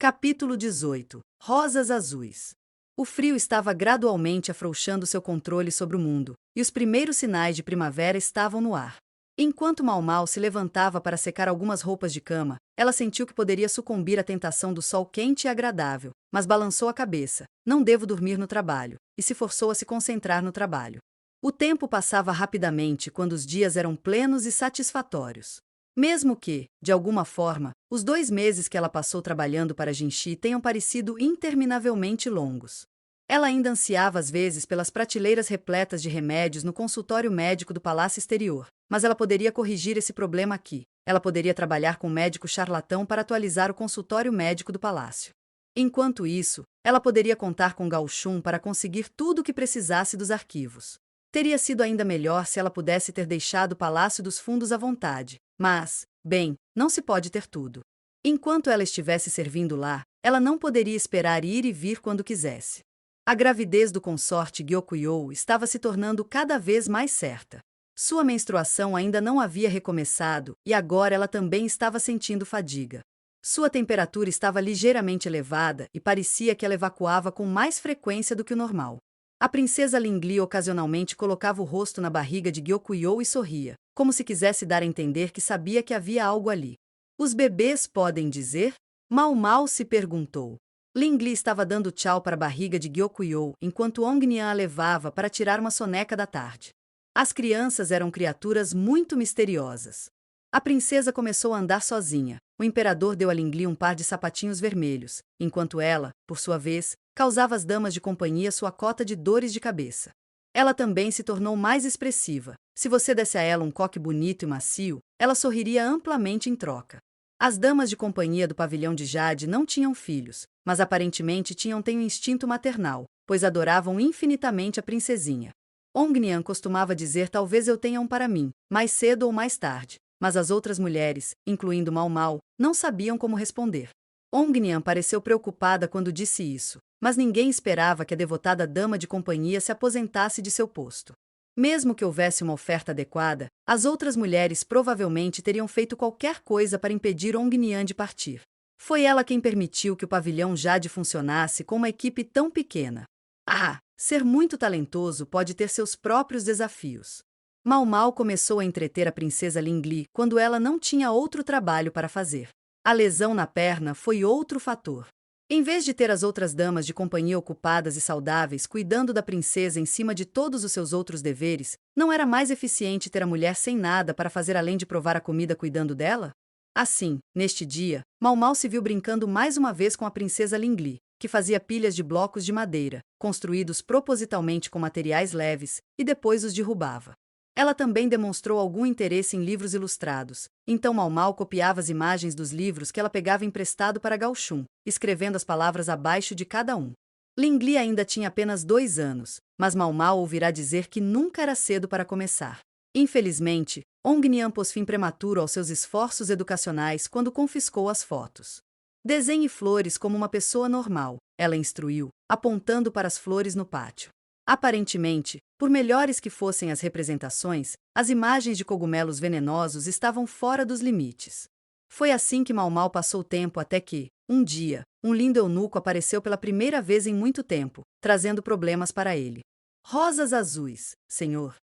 Capítulo 18. Rosas azuis. O frio estava gradualmente afrouxando seu controle sobre o mundo, e os primeiros sinais de primavera estavam no ar. Enquanto Mau Mau se levantava para secar algumas roupas de cama, ela sentiu que poderia sucumbir à tentação do sol quente e agradável, mas balançou a cabeça. Não devo dormir no trabalho, e se forçou a se concentrar no trabalho. O tempo passava rapidamente quando os dias eram plenos e satisfatórios. Mesmo que, de alguma forma, os 2 meses que ela passou trabalhando para Jinxi tenham parecido interminavelmente longos. Ela ainda ansiava às vezes pelas prateleiras repletas de remédios no consultório médico do palácio exterior, mas ela poderia corrigir esse problema aqui. Ela poderia trabalhar com um médico charlatão para atualizar o consultório médico do palácio. Enquanto isso, ela poderia contar com Gao Shun para conseguir tudo o que precisasse dos arquivos. Teria sido ainda melhor se ela pudesse ter deixado o Palácio dos Fundos à vontade. Mas, bem, não se pode ter tudo. Enquanto ela estivesse servindo lá, ela não poderia esperar ir e vir quando quisesse. A gravidez do consorte Gyokuyou estava se tornando cada vez mais certa. Sua menstruação ainda não havia recomeçado e agora ela também estava sentindo fadiga. Sua temperatura estava ligeiramente elevada e parecia que ela evacuava com mais frequência do que o normal. A princesa Lingli ocasionalmente colocava o rosto na barriga de Gyokuyou e sorria, como se quisesse dar a entender que sabia que havia algo ali. Os bebês podem dizer? Mau Mau se perguntou. Lingli estava dando tchau para a barriga de Gyokuyou enquanto Ongnian a levava para tirar uma soneca da tarde. As crianças eram criaturas muito misteriosas. A princesa começou a andar sozinha. O imperador deu a Lingli um par de sapatinhos vermelhos, enquanto ela, por sua vez, causava às damas de companhia sua cota de dores de cabeça. Ela também se tornou mais expressiva. Se você desse a ela um coque bonito e macio, ela sorriria amplamente em troca. As damas de companhia do pavilhão de Jade não tinham filhos, mas aparentemente tinham um instinto maternal, pois adoravam infinitamente a princesinha. Ongnian costumava dizer: talvez eu tenha um para mim, mais cedo ou mais tarde, mas as outras mulheres, incluindo Mau Mau, não sabiam como responder. Ongnian pareceu preocupada quando disse isso, mas ninguém esperava que a devotada dama de companhia se aposentasse de seu posto. Mesmo que houvesse uma oferta adequada, as outras mulheres provavelmente teriam feito qualquer coisa para impedir Ongnian de partir. Foi ela quem permitiu que o pavilhão Jade funcionasse com uma equipe tão pequena. Ser muito talentoso pode ter seus próprios desafios. Mau Mau começou a entreter a princesa Lingli quando ela não tinha outro trabalho para fazer. A lesão na perna foi outro fator. Em vez de ter as outras damas de companhia ocupadas e saudáveis cuidando da princesa em cima de todos os seus outros deveres, não era mais eficiente ter a mulher sem nada para fazer além de provar a comida cuidando dela? Assim, neste dia, Mau Mau se viu brincando mais uma vez com a princesa Lingli, que fazia pilhas de blocos de madeira, construídos propositalmente com materiais leves, e depois os derrubava. Ela também demonstrou algum interesse em livros ilustrados, então Mau Mau copiava as imagens dos livros que ela pegava emprestado para Gao Shun, escrevendo as palavras abaixo de cada um. Lingli ainda tinha apenas 2 anos, mas Mau Mau ouvirá dizer que nunca era cedo para começar. Infelizmente, Ongnian pôs fim prematuro aos seus esforços educacionais quando confiscou as fotos. Desenhe flores como uma pessoa normal, ela instruiu, apontando para as flores no pátio. Aparentemente, por melhores que fossem as representações, as imagens de cogumelos venenosos estavam fora dos limites. Foi assim que Mau Mau passou o tempo até que, um dia, um lindo eunuco apareceu pela primeira vez em muito tempo, trazendo problemas para ele. Rosas azuis, senhor?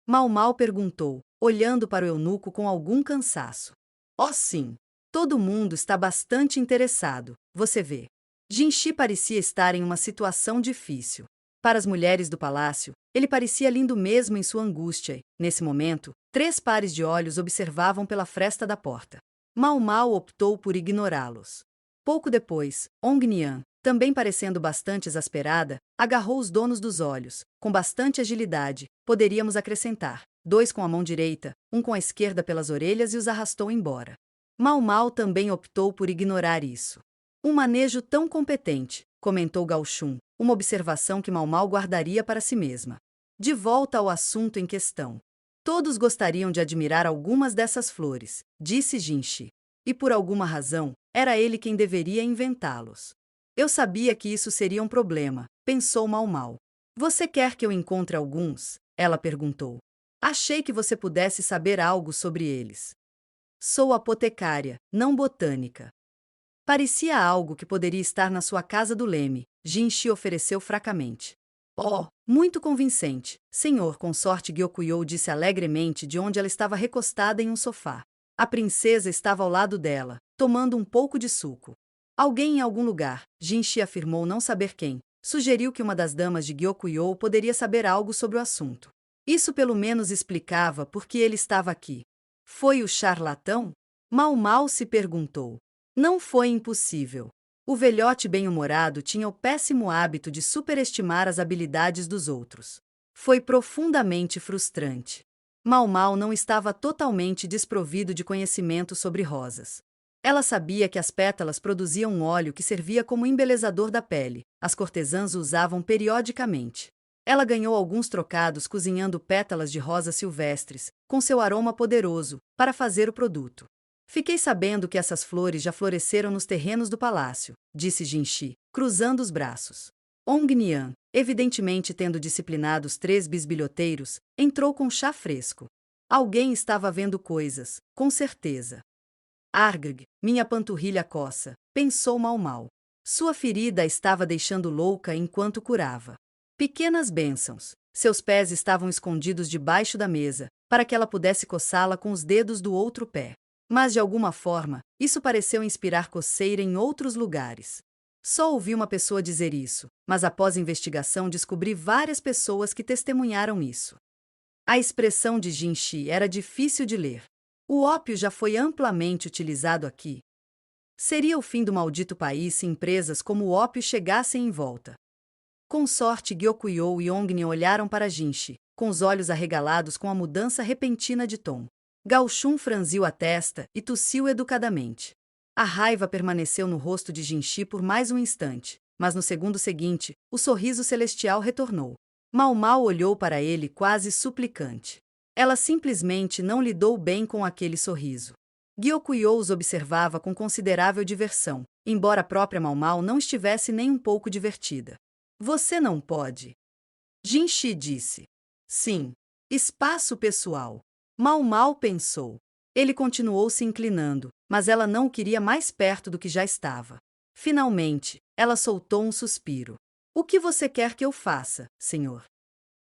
Mau Mau perguntou, olhando para o eunuco com algum cansaço. Oh, sim! Todo mundo está bastante interessado, você vê. Jinxi parecia estar em uma situação difícil. Para as mulheres do palácio, ele parecia lindo mesmo em sua angústia e, nesse momento, 3 pares de olhos observavam pela fresta da porta. Mau Mau optou por ignorá-los. Pouco depois, Ongnian, também parecendo bastante exasperada, agarrou os donos dos olhos, com bastante agilidade, poderíamos acrescentar, 2 com a mão direita, 1 com a esquerda pelas orelhas e os arrastou embora. Mau Mau também optou por ignorar isso. Um manejo tão competente, comentou Gao Shun, uma observação que Mau Mau guardaria para si mesma. De volta ao assunto em questão. Todos gostariam de admirar algumas dessas flores, disse Jinxi. E por alguma razão, era ele quem deveria inventá-los. Eu sabia que isso seria um problema, pensou Mau Mau. Você quer que eu encontre alguns? Ela perguntou. Achei que você pudesse saber algo sobre eles. Sou apotecária, não botânica. Parecia algo que poderia estar na sua casa do leme, Jinshi ofereceu fracamente. Oh, muito convincente, senhor consorte Gyokuyo disse alegremente de onde ela estava recostada em um sofá. A princesa estava ao lado dela, tomando um pouco de suco. Alguém em algum lugar, Jinshi afirmou não saber quem, sugeriu que uma das damas de Gyokuyo poderia saber algo sobre o assunto. Isso pelo menos explicava por que ele estava aqui. Foi o charlatão? Mau Mau se perguntou. Não foi impossível. O velhote bem-humorado tinha o péssimo hábito de superestimar as habilidades dos outros. Foi profundamente frustrante. Mau Mau não estava totalmente desprovido de conhecimento sobre rosas. Ela sabia que as pétalas produziam um óleo que servia como embelezador da pele. As cortesãs o usavam periodicamente. Ela ganhou alguns trocados cozinhando pétalas de rosas silvestres, com seu aroma poderoso, para fazer o produto. Fiquei sabendo que essas flores já floresceram nos terrenos do palácio, disse Jinshi, cruzando os braços. Ong Nian, evidentemente tendo disciplinado os 3 bisbilhoteiros, entrou com chá fresco. Alguém estava vendo coisas, com certeza. Argag, minha panturrilha coça, pensou Mau Mau. Sua ferida a estava deixando louca enquanto curava. Pequenas bênçãos. Seus pés estavam escondidos debaixo da mesa, para que ela pudesse coçá-la com os dedos do outro pé. Mas, de alguma forma, isso pareceu inspirar coceira em outros lugares. Só ouvi uma pessoa dizer isso, mas após investigação descobri várias pessoas que testemunharam isso. A expressão de Jinshi era difícil de ler. O ópio já foi amplamente utilizado aqui. Seria o fim do maldito país se empresas como o ópio chegassem em volta. Consorte Gyokuyo e Ongni olharam para Jinshi, com os olhos arregalados com a mudança repentina de tom. Gao Shun franziu a testa e tossiu educadamente. A raiva permaneceu no rosto de Jinshi por mais um instante, mas no segundo seguinte, o sorriso celestial retornou. Mau Mau olhou para ele quase suplicante. Ela simplesmente não lidou bem com aquele sorriso. Gyokuyo os observava com considerável diversão, embora a própria Mau Mau não estivesse nem um pouco divertida. Você não pode. Jinshi disse. Sim. Espaço pessoal. Mau Mau pensou. Ele continuou se inclinando, mas ela não o queria mais perto do que já estava. Finalmente, ela soltou um suspiro. O que você quer que eu faça, senhor?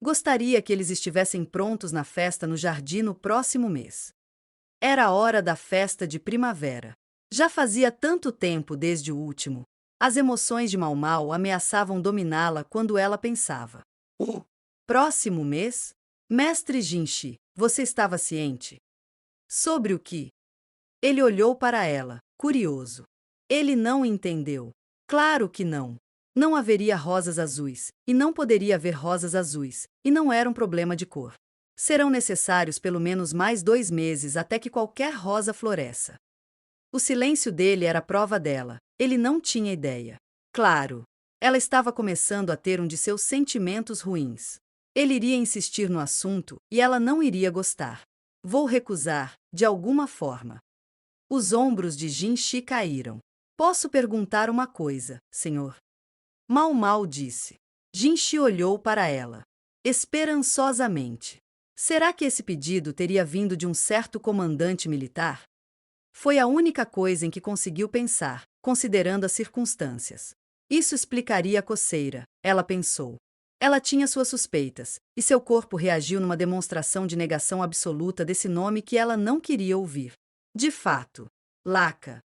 Gostaria que eles estivessem prontos na festa no jardim no próximo mês. Era a hora da festa de primavera. Já fazia tanto tempo desde o último. As emoções de Mau Mau ameaçavam dominá-la quando ela pensava. Próximo mês? Mestre Jinshi, você estava ciente? Sobre o que? Ele olhou para ela, curioso. Ele não entendeu. Claro que não. Não haveria rosas azuis, e não poderia haver rosas azuis, e não era um problema de cor. Serão necessários pelo menos mais 2 meses até que qualquer rosa floresça. O silêncio dele era prova dela. Ele não tinha ideia. Claro. Ela estava começando a ter um de seus sentimentos ruins. Ele iria insistir no assunto e ela não iria gostar. Vou recusar, de alguma forma. Os ombros de Jinshi caíram. Posso perguntar uma coisa, senhor? Mau Mau disse. Jinshi olhou para ela. Esperançosamente. Será que esse pedido teria vindo de um certo comandante militar? Foi a única coisa em que conseguiu pensar, considerando as circunstâncias. Isso explicaria a coceira, ela pensou. Ela tinha suas suspeitas, e seu corpo reagiu numa demonstração de negação absoluta desse nome que ela não queria ouvir. De fato, Laka.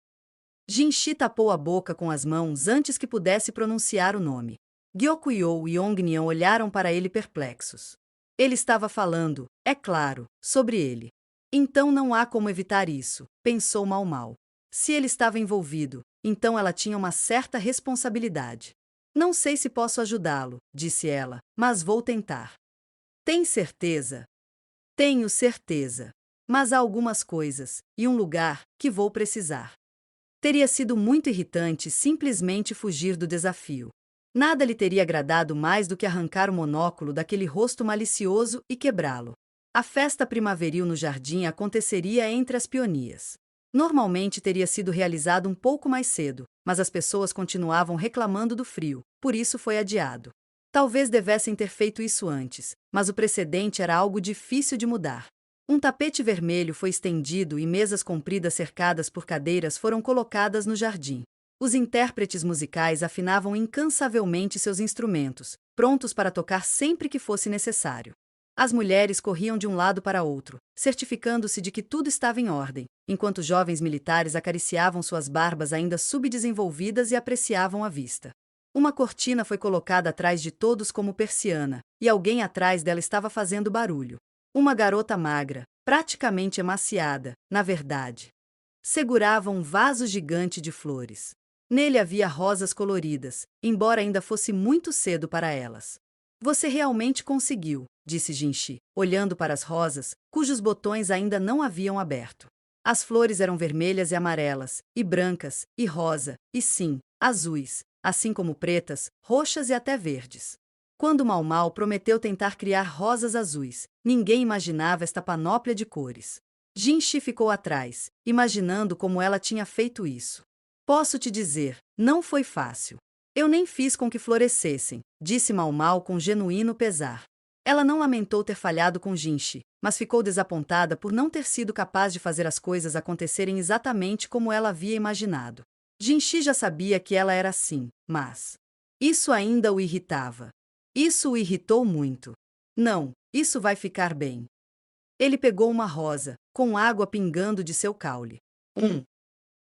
Jinshi tapou a boca com as mãos antes que pudesse pronunciar o nome. Gyokuyo e Ongnian olharam para ele perplexos. Ele estava falando, é claro, sobre ele. Então não há como evitar isso, pensou Mau Mau. Se ele estava envolvido, então ela tinha uma certa responsabilidade. Não sei se posso ajudá-lo, disse ela, mas vou tentar. Tem certeza? Tenho certeza. Mas há algumas coisas, e um lugar, que vou precisar. Teria sido muito irritante simplesmente fugir do desafio. Nada lhe teria agradado mais do que arrancar o monóculo daquele rosto malicioso e quebrá-lo. A festa primaveril no jardim aconteceria entre as peonias. Normalmente teria sido realizado um pouco mais cedo, mas as pessoas continuavam reclamando do frio, por isso foi adiado. Talvez devessem ter feito isso antes, mas o precedente era algo difícil de mudar. Um tapete vermelho foi estendido e mesas compridas cercadas por cadeiras foram colocadas no jardim. Os intérpretes musicais afinavam incansavelmente seus instrumentos, prontos para tocar sempre que fosse necessário. As mulheres corriam de um lado para outro, certificando-se de que tudo estava em ordem, enquanto jovens militares acariciavam suas barbas ainda subdesenvolvidas e apreciavam a vista. Uma cortina foi colocada atrás de todos como persiana, e alguém atrás dela estava fazendo barulho. Uma garota magra, praticamente emaciada, na verdade, segurava um vaso gigante de flores. Nele havia rosas coloridas, embora ainda fosse muito cedo para elas. Você realmente conseguiu, disse Jinchi, olhando para as rosas, cujos botões ainda não haviam aberto. As flores eram vermelhas e amarelas, e brancas, e rosa, e sim, azuis, assim como pretas, roxas e até verdes. Quando Mau Mau prometeu tentar criar rosas azuis, ninguém imaginava esta panóplia de cores. Jinchi ficou atrás, imaginando como ela tinha feito isso. Posso te dizer, não foi fácil. Eu nem fiz com que florescessem, disse Mau Mau com genuíno pesar. Ela não lamentou ter falhado com Jinchi, mas ficou desapontada por não ter sido capaz de fazer as coisas acontecerem exatamente como ela havia imaginado. Jinchi já sabia que ela era assim, mas isso ainda o irritava. Isso o irritou muito. Não, isso vai ficar bem. Ele pegou uma rosa, com água pingando de seu caule.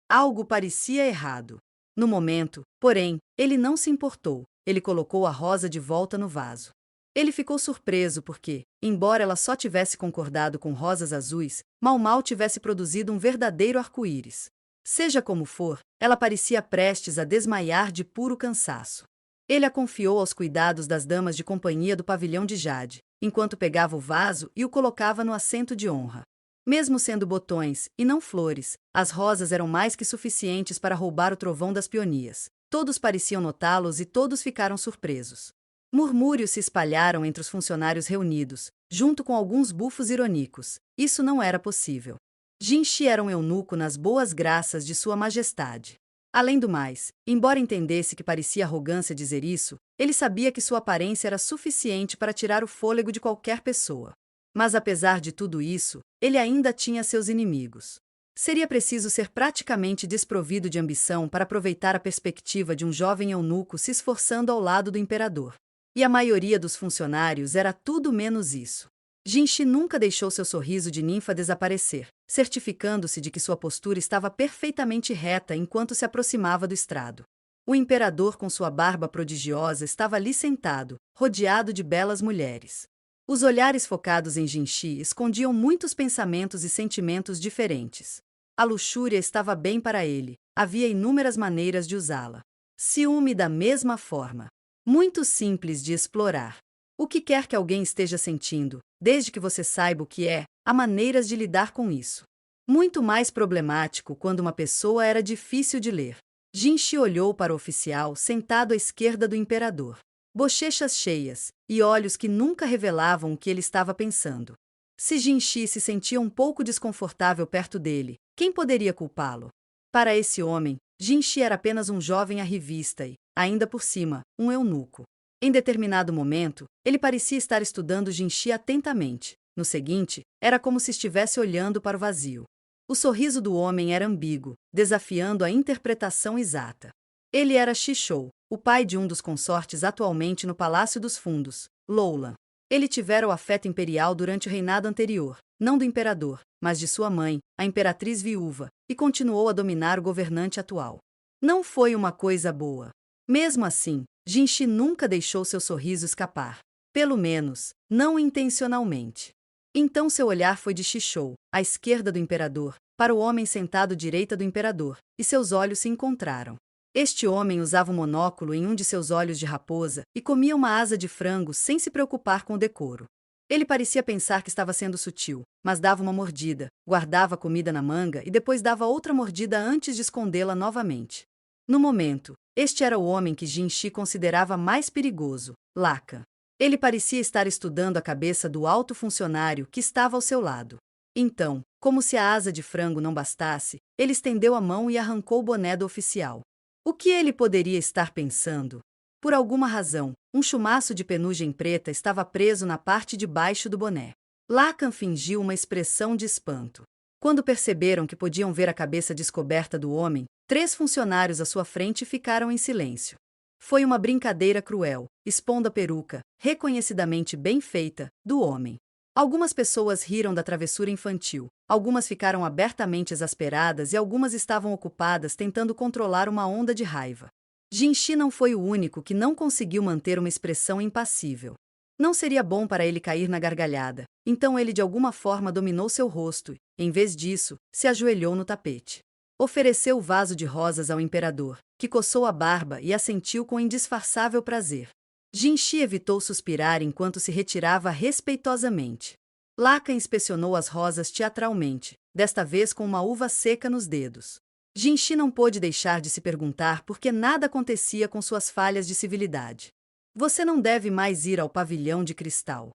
Algo parecia errado. No momento, porém, ele não se importou. Ele colocou a rosa de volta no vaso. Ele ficou surpreso porque, embora ela só tivesse concordado com rosas azuis, Mau Mau tivesse produzido um verdadeiro arco-íris. Seja como for, ela parecia prestes a desmaiar de puro cansaço. Ele a confiou aos cuidados das damas de companhia do pavilhão de Jade, enquanto pegava o vaso e o colocava no assento de honra. Mesmo sendo botões, e não flores, as rosas eram mais que suficientes para roubar o trovão das peonias. Todos pareciam notá-los e todos ficaram surpresos. Murmúrios se espalharam entre os funcionários reunidos, junto com alguns bufos irônicos. Isso não era possível. Jinchi era um eunuco nas boas graças de Sua Majestade. Além do mais, embora entendesse que parecia arrogância dizer isso, ele sabia que sua aparência era suficiente para tirar o fôlego de qualquer pessoa. Mas apesar de tudo isso, ele ainda tinha seus inimigos. Seria preciso ser praticamente desprovido de ambição para aproveitar a perspectiva de um jovem eunuco se esforçando ao lado do imperador. E a maioria dos funcionários era tudo menos isso. Jinchi nunca deixou seu sorriso de ninfa desaparecer, certificando-se de que sua postura estava perfeitamente reta enquanto se aproximava do estrado. O imperador com sua barba prodigiosa estava ali sentado, rodeado de belas mulheres. Os olhares focados em Jinchi escondiam muitos pensamentos e sentimentos diferentes. A luxúria estava bem para ele, havia inúmeras maneiras de usá-la. Ciúme da mesma forma. Muito simples de explorar. O que quer que alguém esteja sentindo, desde que você saiba o que é, há maneiras de lidar com isso. Muito mais problemático quando uma pessoa era difícil de ler. Jinchi olhou para o oficial sentado à esquerda do imperador. Bochechas cheias e olhos que nunca revelavam o que ele estava pensando. Se Jinchi se sentia um pouco desconfortável perto dele, quem poderia culpá-lo? Para esse homem, Jinchi era apenas um jovem arrivista e, ainda por cima, um eunuco. Em determinado momento, ele parecia estar estudando Jinchi atentamente. No seguinte, era como se estivesse olhando para o vazio. O sorriso do homem era ambíguo, desafiando a interpretação exata. Ele era Shishou, o pai de um dos consortes atualmente no Palácio dos Fundos, Loula. Ele tivera o afeto imperial durante o reinado anterior, não do imperador, mas de sua mãe, a imperatriz viúva, e continuou a dominar o governante atual. Não foi uma coisa boa. Mesmo assim, Jinchi nunca deixou seu sorriso escapar. Pelo menos, não intencionalmente. Então seu olhar foi de Shishou, à esquerda do imperador, para o homem sentado à direita do imperador, e seus olhos se encontraram. Este homem usava um monóculo em um de seus olhos de raposa e comia uma asa de frango sem se preocupar com o decoro. Ele parecia pensar que estava sendo sutil, mas dava uma mordida, guardava a comida na manga e depois dava outra mordida antes de escondê-la novamente. No momento, este era o homem que Jinchi considerava mais perigoso, Laka. Ele parecia estar estudando a cabeça do alto funcionário que estava ao seu lado. Então, como se a asa de frango não bastasse, ele estendeu a mão e arrancou o boné do oficial. O que ele poderia estar pensando? Por alguma razão, um chumaço de penugem preta estava preso na parte de baixo do boné. Lacan fingiu uma expressão de espanto. Quando perceberam que podiam ver a cabeça descoberta do homem, 3 funcionários à sua frente ficaram em silêncio. Foi uma brincadeira cruel, expondo a peruca, reconhecidamente bem feita, do homem. Algumas pessoas riram da travessura infantil, algumas ficaram abertamente exasperadas e algumas estavam ocupadas tentando controlar uma onda de raiva. Jinshi não foi o único que não conseguiu manter uma expressão impassível. Não seria bom para ele cair na gargalhada, então ele de alguma forma dominou seu rosto e, em vez disso, se ajoelhou no tapete. Ofereceu o vaso de rosas ao imperador, que coçou a barba e assentiu com indisfarçável prazer. Jinshi evitou suspirar enquanto se retirava respeitosamente. Lacan inspecionou as rosas teatralmente, desta vez com uma uva seca nos dedos. Jinshi não pôde deixar de se perguntar por que nada acontecia com suas falhas de civilidade. Você não deve mais ir ao pavilhão de cristal.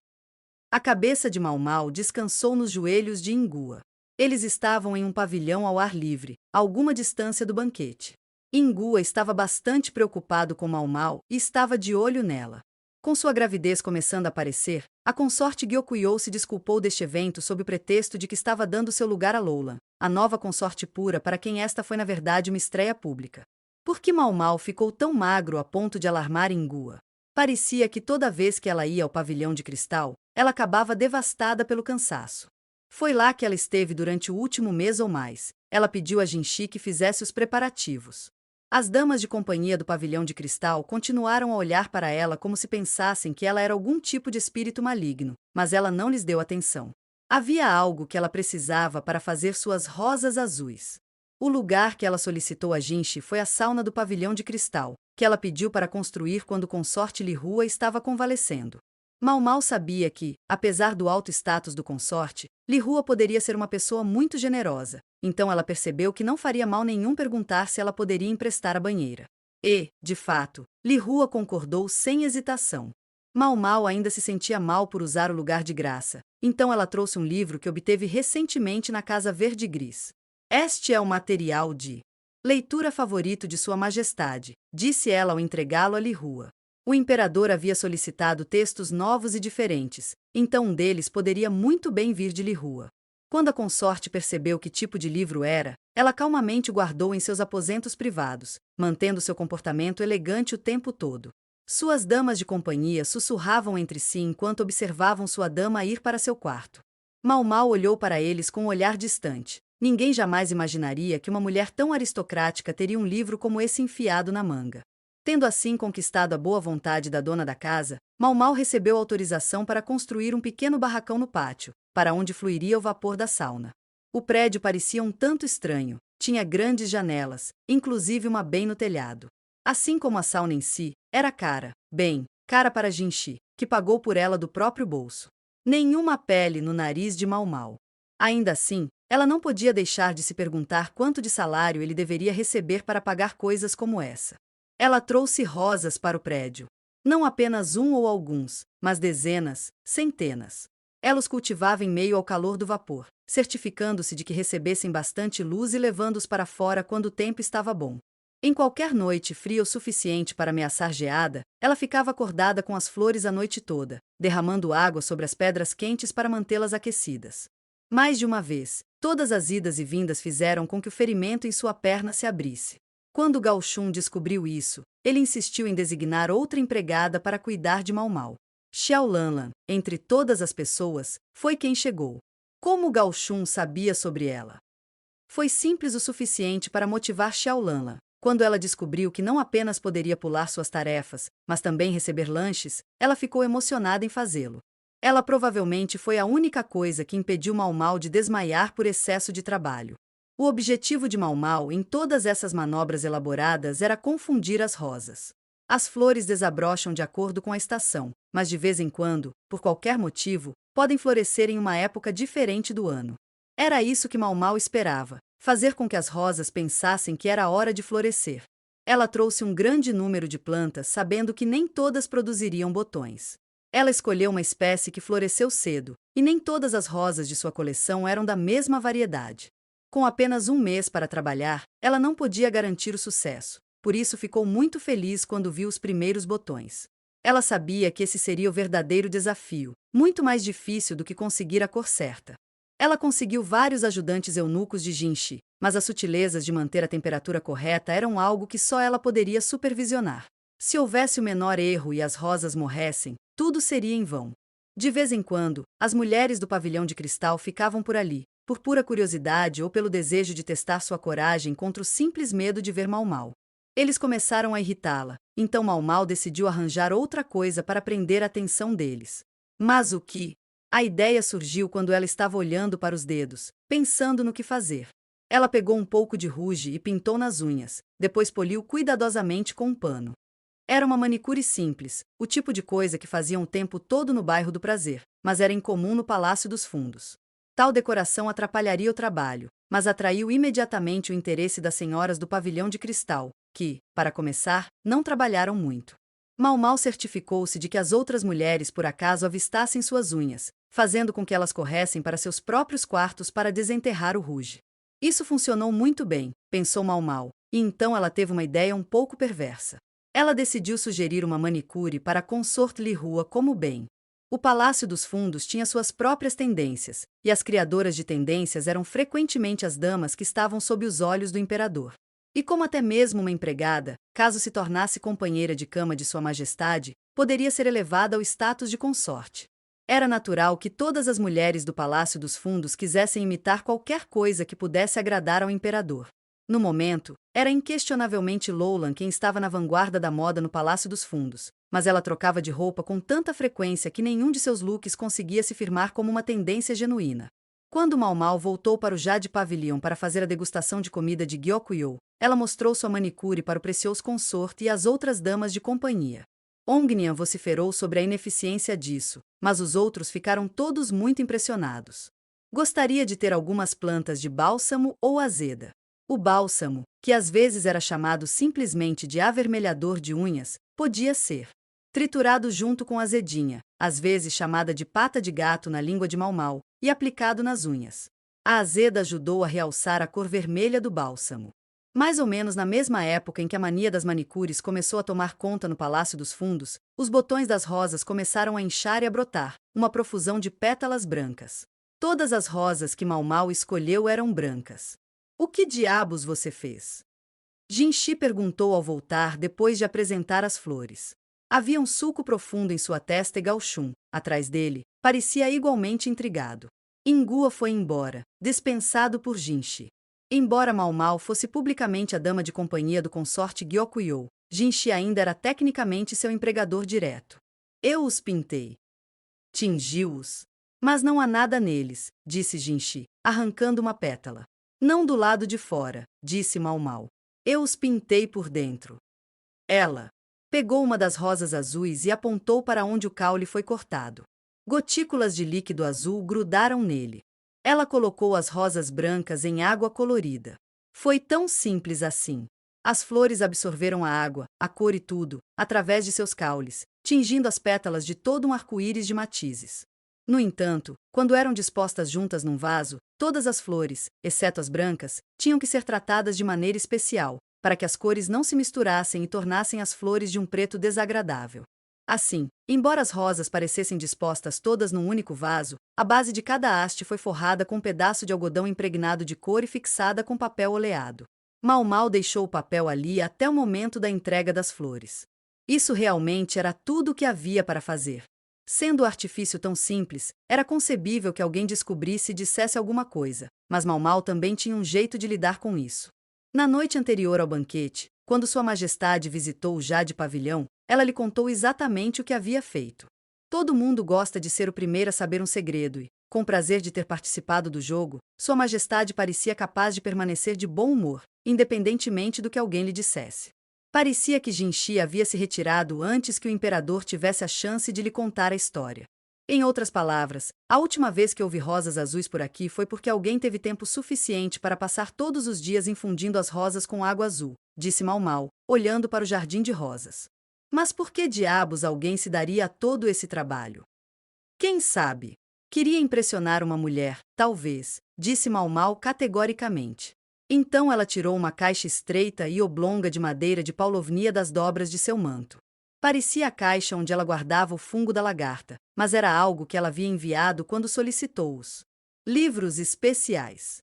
A cabeça de Mau Mau descansou nos joelhos de Ingua. Eles estavam em um pavilhão ao ar livre, a alguma distância do banquete. Ingua estava bastante preocupado com Mau Mau e estava de olho nela. Com sua gravidez começando a aparecer, a consorte Gyokuyou se desculpou deste evento sob o pretexto de que estava dando seu lugar a Lola, a nova consorte pura para quem esta foi na verdade uma estreia pública. Por que Mau Mau ficou tão magro a ponto de alarmar Ingua? Parecia que toda vez que ela ia ao pavilhão de cristal, ela acabava devastada pelo cansaço. Foi lá que ela esteve durante o último mês ou mais. Ela pediu a Jinshi que fizesse os preparativos. As damas de companhia do pavilhão de cristal continuaram a olhar para ela como se pensassem que ela era algum tipo de espírito maligno, mas ela não lhes deu atenção. Havia algo que ela precisava para fazer suas rosas azuis. O lugar que ela solicitou a Jinshi foi a sauna do pavilhão de cristal, que ela pediu para construir quando o consorte Li Hua estava convalescendo. Mau Mau sabia que, apesar do alto status do consorte, Li Hua poderia ser uma pessoa muito generosa, então ela percebeu que não faria mal nenhum perguntar se ela poderia emprestar a banheira. E, de fato, Li Hua concordou sem hesitação. Mau Mau ainda se sentia mal por usar o lugar de graça, então ela trouxe um livro que obteve recentemente na Casa Verde Gris. Este é o material de leitura favorito de Sua Majestade, disse ela ao entregá-lo a Li Hua. O imperador havia solicitado textos novos e diferentes, então um deles poderia muito bem vir de Li Hua. Quando a consorte percebeu que tipo de livro era, ela calmamente o guardou em seus aposentos privados, mantendo seu comportamento elegante o tempo todo. Suas damas de companhia sussurravam entre si enquanto observavam sua dama ir para seu quarto. Mau Mau olhou para eles com um olhar distante. Ninguém jamais imaginaria que uma mulher tão aristocrática teria um livro como esse enfiado na manga. Tendo assim conquistado a boa vontade da dona da casa, Mau Mau recebeu autorização para construir um pequeno barracão no pátio, para onde fluiria o vapor da sauna. O prédio parecia um tanto estranho, tinha grandes janelas, inclusive uma bem no telhado. Assim como a sauna em si, era cara, bem, cara para Jinshi, que pagou por ela do próprio bolso. Nenhuma pele no nariz de Mau Mau. Ainda assim, ela não podia deixar de se perguntar quanto de salário ele deveria receber para pagar coisas como essa. Ela trouxe rosas para o prédio. Não apenas um ou alguns, mas dezenas, centenas. Ela os cultivava em meio ao calor do vapor, certificando-se de que recebessem bastante luz e levando-os para fora quando o tempo estava bom. Em qualquer noite fria o suficiente para ameaçar geada, ela ficava acordada com as flores a noite toda, derramando água sobre as pedras quentes para mantê-las aquecidas. Mais de uma vez, todas as idas e vindas fizeram com que o ferimento em sua perna se abrisse. Quando Gao Shun descobriu isso, ele insistiu em designar outra empregada para cuidar de Mau Mau. Xiao Lanlan, entre todas as pessoas, foi quem chegou. Como Gao Shun sabia sobre ela? Foi simples o suficiente para motivar Xiao Lanlan. Quando ela descobriu que não apenas poderia pular suas tarefas, mas também receber lanches, ela ficou emocionada em fazê-lo. Ela provavelmente foi a única coisa que impediu Mau Mau de desmaiar por excesso de trabalho. O objetivo de Mau Mau em todas essas manobras elaboradas era confundir as rosas. As flores desabrocham de acordo com a estação, mas de vez em quando, por qualquer motivo, podem florescer em uma época diferente do ano. Era isso que Mau Mau esperava, fazer com que as rosas pensassem que era hora de florescer. Ela trouxe um grande número de plantas, sabendo que nem todas produziriam botões. Ela escolheu uma espécie que floresceu cedo, e nem todas as rosas de sua coleção eram da mesma variedade. Com apenas um mês para trabalhar, ela não podia garantir o sucesso, por isso ficou muito feliz quando viu os primeiros botões. Ela sabia que esse seria o verdadeiro desafio, muito mais difícil do que conseguir a cor certa. Ela conseguiu vários ajudantes eunucos de Jinshi, mas as sutilezas de manter a temperatura correta eram algo que só ela poderia supervisionar. Se houvesse o menor erro e as rosas morressem, tudo seria em vão. De vez em quando, as mulheres do pavilhão de cristal ficavam por ali, por pura curiosidade ou pelo desejo de testar sua coragem contra o simples medo de ver Mau Mau. Eles começaram a irritá-la, então Mau Mau decidiu arranjar outra coisa para prender a atenção deles. Mas o que? A ideia surgiu quando ela estava olhando para os dedos, pensando no que fazer. Ela pegou um pouco de rouge e pintou nas unhas, depois poliu cuidadosamente com um pano. Era uma manicure simples, o tipo de coisa que faziam o tempo todo no bairro do Prazer, mas era incomum no Palácio dos Fundos. Tal decoração atrapalharia o trabalho, mas atraiu imediatamente o interesse das senhoras do pavilhão de cristal, que, para começar, não trabalharam muito. Mau Mau certificou-se de que as outras mulheres por acaso avistassem suas unhas, fazendo com que elas corressem para seus próprios quartos para desenterrar o rouge. Isso funcionou muito bem, pensou Mau Mau, e então ela teve uma ideia um pouco perversa. Ela decidiu sugerir uma manicure para a consorte Li Hua como bem. O Palácio dos Fundos tinha suas próprias tendências, e as criadoras de tendências eram frequentemente as damas que estavam sob os olhos do imperador. E como até mesmo uma empregada, caso se tornasse companheira de cama de Sua Majestade, poderia ser elevada ao status de consorte. Era natural que todas as mulheres do Palácio dos Fundos quisessem imitar qualquer coisa que pudesse agradar ao imperador. No momento, era inquestionavelmente Loulan quem estava na vanguarda da moda no Palácio dos Fundos, mas ela trocava de roupa com tanta frequência que nenhum de seus looks conseguia se firmar como uma tendência genuína. Quando Mau Mau voltou para o Jade Pavilion para fazer a degustação de comida de Gyokuyou, ela mostrou sua manicure para o precioso consorte e as outras damas de companhia. Ongnian vociferou sobre a ineficiência disso, mas os outros ficaram todos muito impressionados. Gostaria de ter algumas plantas de bálsamo ou azeda. O bálsamo, que às vezes era chamado simplesmente de avermelhador de unhas, podia ser triturado junto com azedinha, às vezes chamada de pata de gato na língua de Mau Mau, e aplicado nas unhas. A azeda ajudou a realçar a cor vermelha do bálsamo. Mais ou menos na mesma época em que a mania das manicures começou a tomar conta no Palácio dos Fundos, os botões das rosas começaram a inchar e a brotar, uma profusão de pétalas brancas. Todas as rosas que Mau Mau escolheu eram brancas. O que diabos você fez? Jinshi perguntou ao voltar depois de apresentar as flores. Havia um sulco profundo em sua testa e Gauchun, atrás dele, parecia igualmente intrigado. Ingua foi embora, dispensado por Jinshi. Embora Mau Mau fosse publicamente a dama de companhia do consorte Gyokuyou, Jinshi ainda era tecnicamente seu empregador direto. Eu os pintei. Tingiu-os. Mas não há nada neles, disse Jinshi, arrancando uma pétala. Não do lado de fora, disse Mau Mau. Eu os pintei por dentro. Ela pegou uma das rosas azuis e apontou para onde o caule foi cortado. Gotículas de líquido azul grudaram nele. Ela colocou as rosas brancas em água colorida. Foi tão simples assim. As flores absorveram a água, a cor e tudo, através de seus caules, tingindo as pétalas de todo um arco-íris de matizes. No entanto, quando eram dispostas juntas num vaso, todas as flores, exceto as brancas, tinham que ser tratadas de maneira especial, para que as cores não se misturassem e tornassem as flores de um preto desagradável. Assim, embora as rosas parecessem dispostas todas num único vaso, a base de cada haste foi forrada com um pedaço de algodão impregnado de cor e fixada com papel oleado. Mau Mau deixou o papel ali até o momento da entrega das flores. Isso realmente era tudo o que havia para fazer. Sendo o artifício tão simples, era concebível que alguém descobrisse e dissesse alguma coisa, mas Mau Mau também tinha um jeito de lidar com isso. Na noite anterior ao banquete, quando Sua Majestade visitou o Jade Pavilhão, ela lhe contou exatamente o que havia feito. Todo mundo gosta de ser o primeiro a saber um segredo e, com o prazer de ter participado do jogo, Sua Majestade parecia capaz de permanecer de bom humor, independentemente do que alguém lhe dissesse. Parecia que Jinshi havia se retirado antes que o imperador tivesse a chance de lhe contar a história. Em outras palavras, a última vez que houve rosas azuis por aqui foi porque alguém teve tempo suficiente para passar todos os dias infundindo as rosas com água azul, disse Mau Mau, olhando para o jardim de rosas. Mas por que diabos alguém se daria a todo esse trabalho? Quem sabe? Queria impressionar uma mulher, talvez, disse Mau Mau categoricamente. Então ela tirou uma caixa estreita e oblonga de madeira de paulovnia das dobras de seu manto. Parecia a caixa onde ela guardava o fungo da lagarta, mas era algo que ela havia enviado quando solicitou-os. Livros especiais.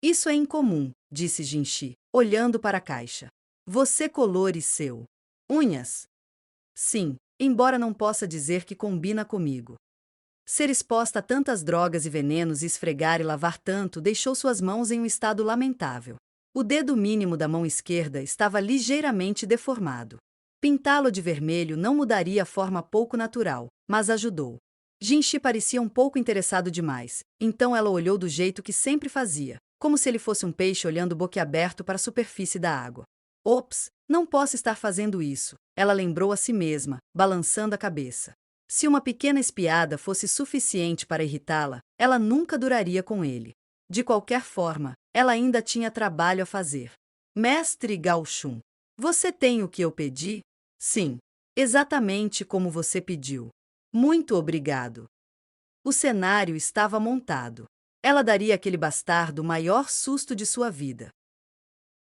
Isso é incomum, disse Jinchi, olhando para a caixa. Você colore seu. Unhas? Sim, embora não possa dizer que combina comigo. Ser exposta a tantas drogas e venenos e esfregar e lavar tanto deixou suas mãos em um estado lamentável. O dedo mínimo da mão esquerda estava ligeiramente deformado. Pintá-lo de vermelho não mudaria a forma pouco natural, mas ajudou. Jinchi parecia um pouco interessado demais, então ela olhou do jeito que sempre fazia, como se ele fosse um peixe olhando boquiaberto para a superfície da água. Ops, não posso estar fazendo isso, ela lembrou a si mesma, balançando a cabeça. Se uma pequena espiada fosse suficiente para irritá-la, ela nunca duraria com ele. De qualquer forma, ela ainda tinha trabalho a fazer. Mestre Gao Shun, você tem o que eu pedi? Sim, exatamente como você pediu. Muito obrigado. O cenário estava montado. Ela daria àquele bastardo o maior susto de sua vida.